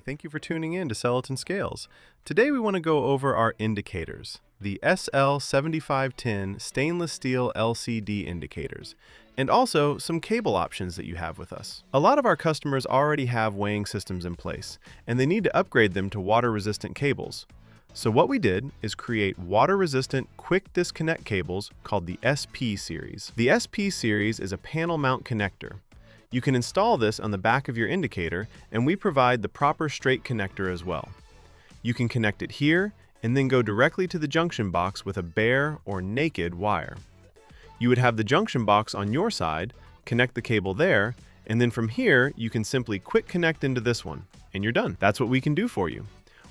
thank you for tuning in to SellEton Scales. Today we want to go over our indicators, the SL-7510 stainless steel LCD indicators, and also some cable options that you have with us. A lot of our customers already have weighing systems in place, and they need to upgrade them to water-resistant cables. So what we did is create water-resistant quick disconnect cables called the SP series. The SP series is a panel mount connector. You can install this on the back of your indicator, and we provide the proper straight connector as well. You can connect it here and then go directly to the junction box with a bare or naked wire. You would have the junction box on your side, connect the cable there, and then from here you can simply quick connect into this one, and you're done. That's what we can do for you.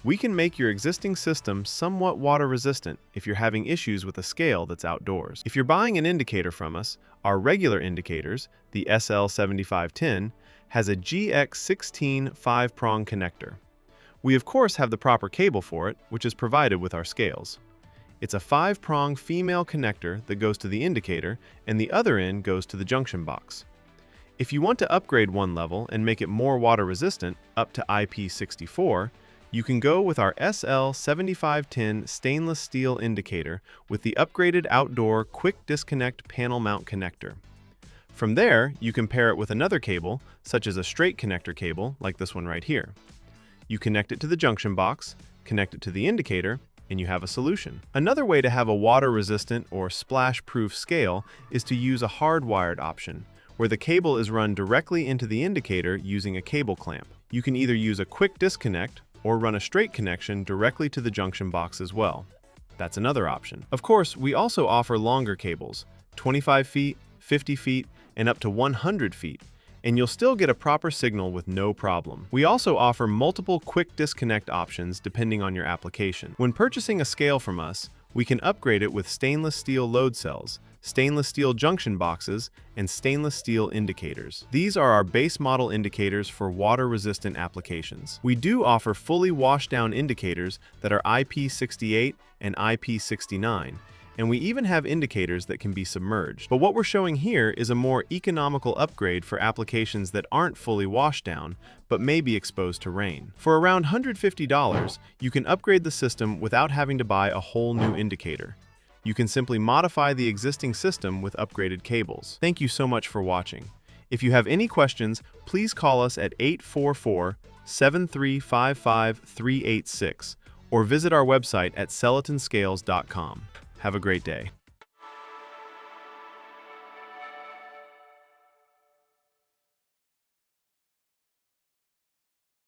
We can make your existing system somewhat water resistant if you're having issues with a scale that's outdoors. If you're buying an indicator from us, our regular indicators, the SL-7510, has a GX16 5-prong connector. We of course have the proper cable for it, which is provided with our scales. It's a 5-prong female connector that goes to the indicator, and the other end goes to the junction box. If you want to upgrade one level and make it more water resistant, up to IP64, you can go with our SL-7510 stainless steel indicator with the upgraded outdoor quick disconnect panel mount connector. From there, you can pair it with another cable, such as a straight connector cable, like this one right here. You connect it to the junction box, connect it to the indicator, and you have a solution. Another way to have a water-resistant or splash-proof scale is to use a hardwired option, where the cable is run directly into the indicator using a cable clamp. You can either use a quick disconnect or run a straight connection directly to the junction box as well. That's another option. Of course, we also offer longer cables, 25 feet, 50 feet, and up to 100 feet, and you'll still get a proper signal with no problem. We also offer multiple quick disconnect options depending on your application. When purchasing a scale from us, we can upgrade it with stainless steel load cells, stainless steel junction boxes, and stainless steel indicators. These are our base model indicators for water-resistant applications. We do offer fully washed-down indicators that are IP68 and IP69, and we even have indicators that can be submerged. But what we're showing here is a more economical upgrade for applications that aren't fully washed down, but may be exposed to rain. For around $150, you can upgrade the system without having to buy a whole new indicator. You can simply modify the existing system with upgraded cables. Thank you so much for watching. If you have any questions, please call us at 844-7355386 or visit our website at selletonscales.com. Have a great day.